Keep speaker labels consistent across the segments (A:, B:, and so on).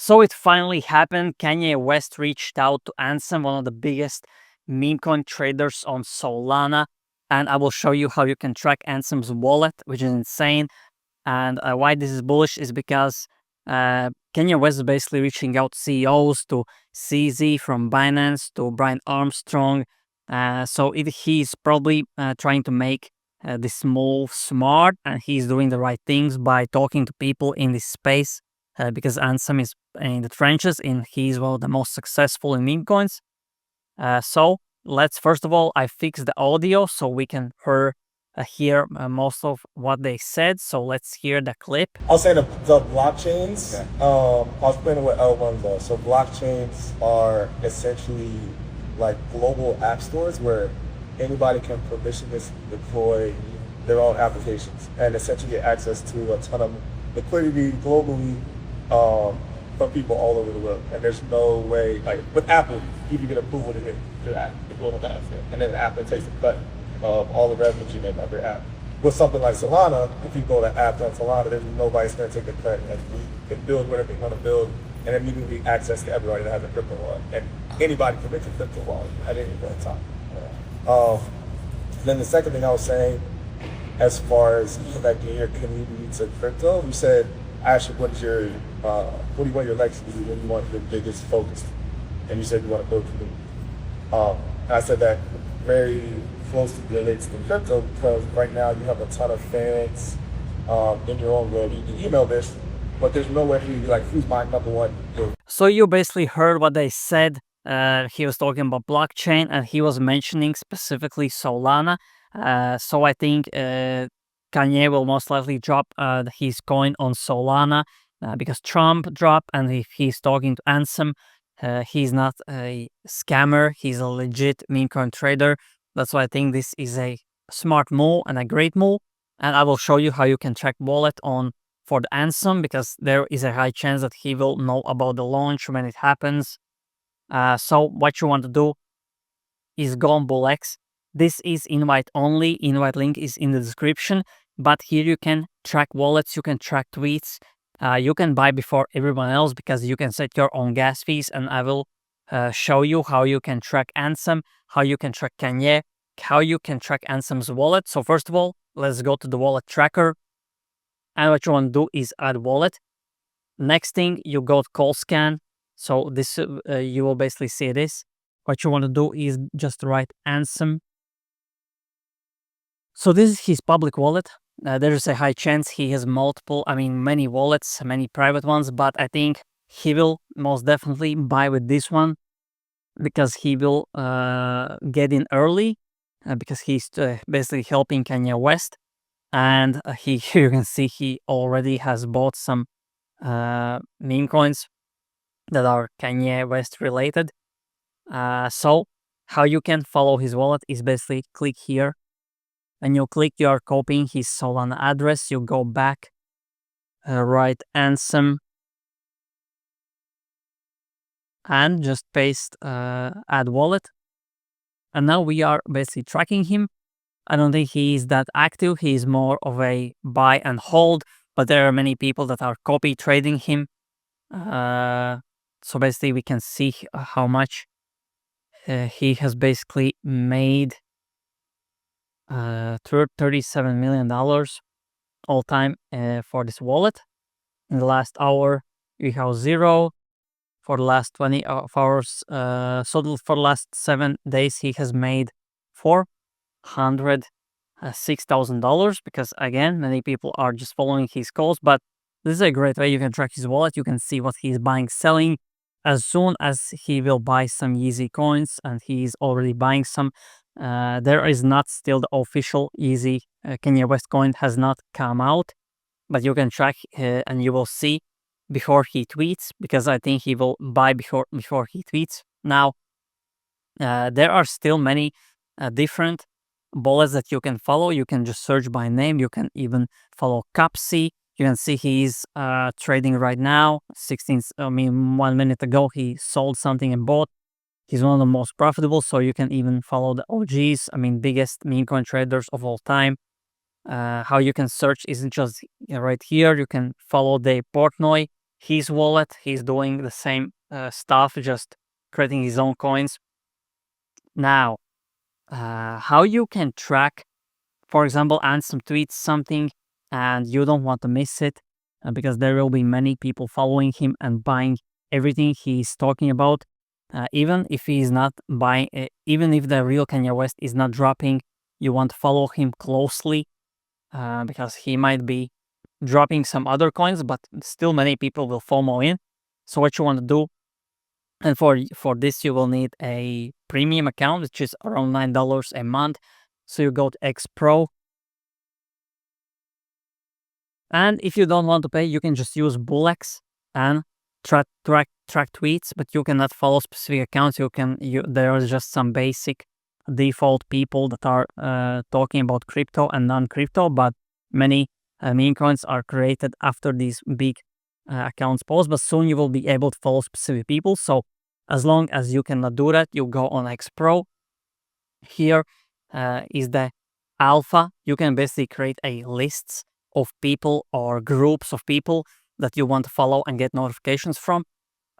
A: So it finally happened. Kanye West reached out to Ansem, one of the biggest meme coin traders on Solana. And I will show you how you can track Ansem's wallet, which is insane. And why this is bullish is because Kanye West is basically reaching out CEOs to CZ from Binance to Brian Armstrong. So he's probably trying to make this move smart, and he's doing the right things by talking to people in this space because Ansem is in the trenches and he's one of the most successful in meme coins. So let's first of all, I fixed the audio so we can hear most of what they said. So let's hear the clip.
B: I'll say the blockchains. Okay. I'll explain what L1 does. So blockchains are essentially like global app stores where anybody can permissionless deploy their own applications and essentially get access to a ton of liquidity globally from people all over the world. And there's no way, like with Apple, you can get approval to hit your app, deploy the app, and then Apple takes a cut of all the revenues you make off your app. With something like Solana, if you go to app on Solana, there's nobody's going to take a cut, and you can build whatever you want to build, and immediately access to everybody that has a crypto wallet, and anybody can make a crypto wallet at any point in time. Then the second thing I was saying, as far as connecting your community to crypto, you said, I asked you, what do you want your legacy to be? What do you want your biggest focus? And you said you want to build community. And I said that very closely relates to crypto because right now you have a ton of fans in your own world. You can email this, but there's nowhere for you to be like, who's my number one?
A: So you basically heard what they said. He was talking about blockchain and he was mentioning specifically Solana. So I think Kanye will most likely drop his coin on Solana because Trump dropped, and if he's talking to Ansem, he's not a scammer. He's a legit meme coin trader. That's why I think this is a smart move and a great move. And I will show you how you can track wallet on for the Ansem because there is a high chance that he will know about the launch when it happens. So what you want to do is go on BullX. This is invite only. Invite link is in the description. But here you can track wallets, you can track tweets. You can buy before everyone else because you can set your own gas fees, and I will show you how you can track Ansem, how you can track Kanye, how you can track Ansem's wallet. So first of all, let's go to the wallet tracker. And what you want to do is add wallet. Next thing, you go to call scan. So this you will basically see this. What you want to do is just write Ansem. So this is his public wallet. There is a high chance he has many wallets, many private ones, but I think he will most definitely buy with this one because he will get in early because he's basically helping Kanye West. And you can see he already has bought some meme coins that are Kanye West related. So how you can follow his wallet is basically click here. When you click, you are copying his Solana address. You go back, write Ansem, and just paste add wallet. And now we are basically tracking him. I don't think he is that active. He is more of a buy and hold, but there are many people that are copy trading him. So basically we can see how much he has basically made. $37 million all time for this wallet. In the last hour, we have 0. For the last 20 hours, for the last 7 days, he has made $406,000 because again, many people are just following his calls. But this is a great way you can track his wallet. You can see what he's buying, selling. As soon as he will buy some Yeezy coins, and he's already buying some. There is not still the official Yeezy Kanye West coin has not come out, but you can track and you will see before he tweets because I think he will buy before he tweets. Now, there are still many different bullets that you can follow. You can just search by name. You can even follow Capsi. You can see he's trading right now. 1 minute ago, he sold something and bought. He's one of the most profitable, so you can even follow the OGs, biggest meme coin traders of all time. How you can search isn't just right here. You can follow Dave Portnoy. his wallet. He's doing the same stuff, just creating his own coins. Now, how you can track, for example, Ansem tweets something and you don't want to miss it because there will be many people following him and buying everything he's talking about. Even if he is not buying, even if the real Kanye West is not dropping, you want to follow him closely because he might be dropping some other coins, but still many people will FOMO in. So what you want to do, and for this you will need a premium account, which is around $9 a month. So you go to X Pro. And if you don't want to pay, you can just use BullX and track tweets, but you cannot follow specific accounts. There is just some basic default people that are talking about crypto and non-crypto, but many meme coins are created after these big accounts post, but soon you will be able to follow specific people. So as long as you cannot do that, you go on X Pro. Here is the alpha. You can basically create a lists of people or groups of people that you want to follow and get notifications from.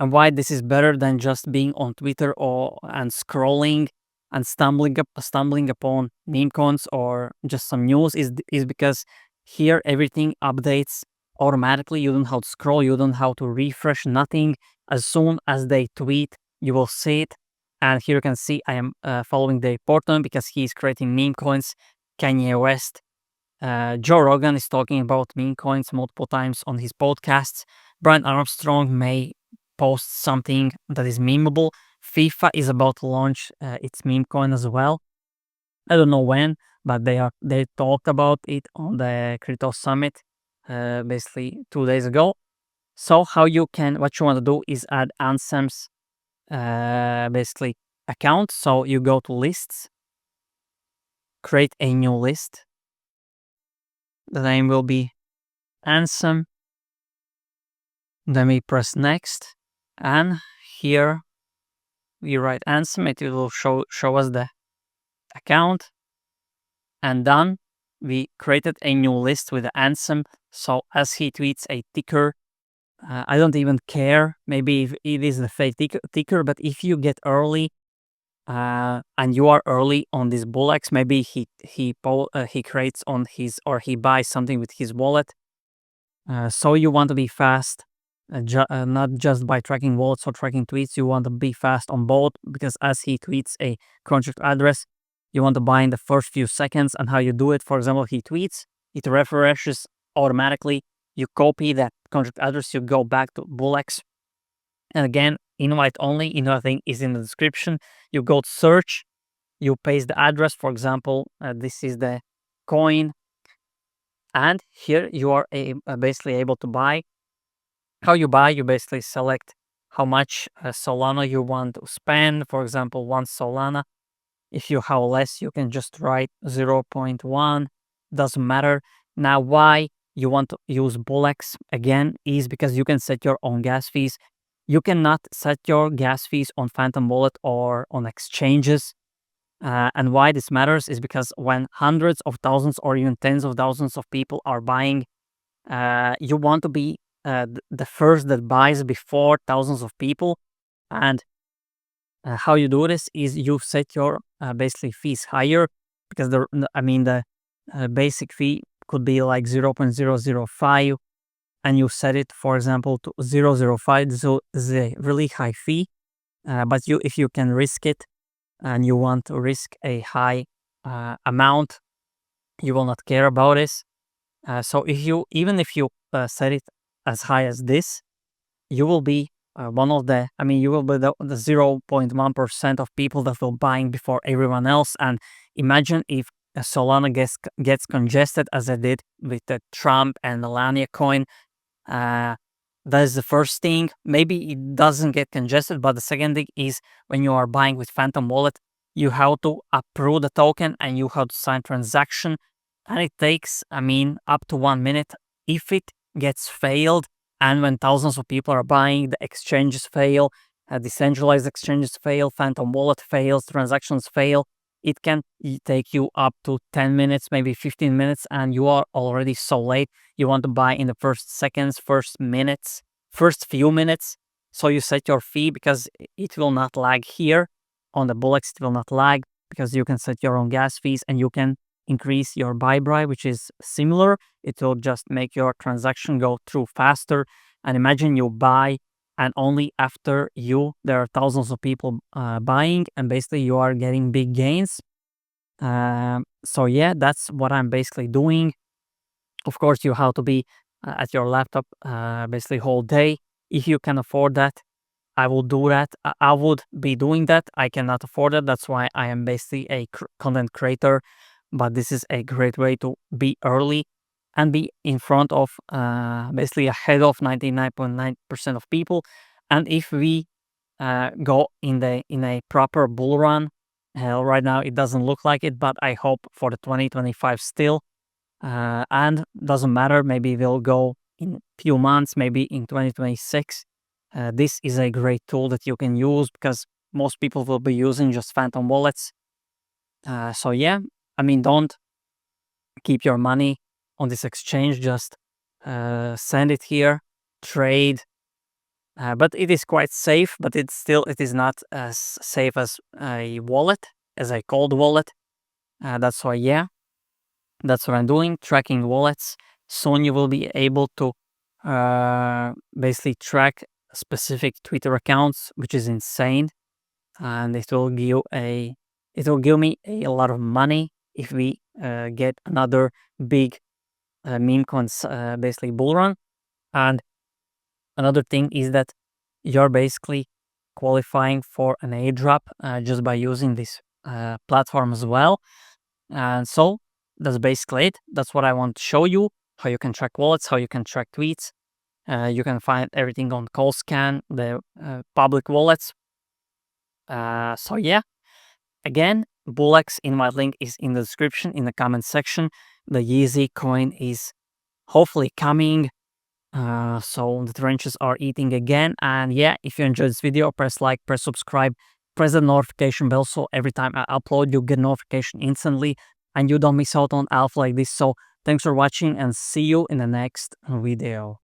A: And why this is better than just being on Twitter and scrolling and stumbling upon meme coins or just some news is because here everything updates automatically. You don't have to scroll, you don't have to refresh, nothing. As soon as they tweet, you will see it. And here you can see I am following Dave Portnoy because he's creating meme coins. Kanye West, Joe Rogan is talking about meme coins multiple times on his podcasts. Brian Armstrong may post something that is memeable. FIFA is about to launch its meme coin as well. I don't know when, but they talked about it on the Crypto Summit basically 2 days ago. So what you want to do is add Ansem's basically account. So you go to lists, create a new list. The name will be Ansem. Then we press next, and here we write Ansem. It will show us the account, and done. We created a new list with Ansem. So as he tweets a ticker, I don't even care. Maybe if it is the fake ticker, but if you get early and you are early on this BullX, maybe he creates on his, or he buys something with his wallet. So you want to be fast, not just by tracking wallets or tracking tweets. You want to be fast on both because as he tweets a contract address, you want to buy in the first few seconds. And how you do it, for example, he tweets, it refreshes automatically. You copy that contract address, you go back to BullX. And again, invite only, inviting is in the description. You go to search, you paste the address. For example, this is the coin. And here you are basically able to buy. How you buy, you basically select how much Solana you want to spend. For example, 1 Solana. If you have less, you can just write 0.1. Doesn't matter. Now, why you want to use BullX again is because you can set your own gas fees. You cannot set your gas fees on Phantom Wallet or on exchanges. And why this matters is because when hundreds of thousands or even tens of thousands of people are buying, you want to be the first that buys before thousands of people. And how you do this is you set your basically fees higher because the basic fee could be like 0.005 and you set it, for example, to 0.005. So this is a really high fee, but if you can risk it and you want to risk a high amount, you will not care about this. So even if you set it as high as this, you will be you will be the 0.1% of people that will buying before everyone else. And imagine if Solana gets congested as it did with the Trump and Melania coin. That is the first thing. Maybe it doesn't get congested, but the second thing is when you are buying with Phantom Wallet, you have to approve the token and you have to sign transaction. And it takes, up to 1 minute. If it gets failed, and when thousands of people are buying, the exchanges fail, decentralized exchanges fail, Phantom Wallet fails, transactions fail, it can take you up to 10 minutes, maybe 15 minutes, and you are already so late. You want to buy in the first seconds, first minutes. first few minutes. So you set your fee because it will not lag here on the BullX. It will not lag because you can set your own gas fees and you can increase your buy price, which is similar. It will just make your transaction go through faster. And imagine you buy, and only after you, there are thousands of people buying, and basically you are getting big gains. So yeah, that's what I'm basically doing. Of course, you have to be at your laptop basically whole day. If you can afford that, I will do that. I would be doing that. I cannot afford it. That's why I am basically a content creator. But this is a great way to be early and be in front of basically ahead of 99.9% of people. And if we go in a proper bull run, right now it doesn't look like it, but I hope for the 2025 still. And doesn't matter, maybe we'll go in few months, maybe in 2026. This is a great tool that you can use because most people will be using just phantom wallets. So yeah, I mean, don't keep your money on this exchange, just send it here, trade. But it is quite safe, but it is not as safe as a wallet, as a cold wallet. That's why, yeah, that's what I'm doing, tracking wallets. Soon you will be able to basically track specific Twitter accounts, which is insane, and it will give me a lot of money if we get another big meme coins basically bull run. And another thing is that you're basically qualifying for an airdrop just by using this platform as well. And so that's basically it. That's what I want to show you, how you can track wallets, how you can track tweets. You can find everything on ColdScan, the public wallets. So yeah, again, BullX invite link is in the description, in the comment section. The Yeezy coin is hopefully coming. So the trenches are eating again. And yeah, if you enjoyed this video, press like, press subscribe, press the notification bell so every time I upload, you get notification instantly and you don't miss out on alpha like this. So thanks for watching and see you in the next video.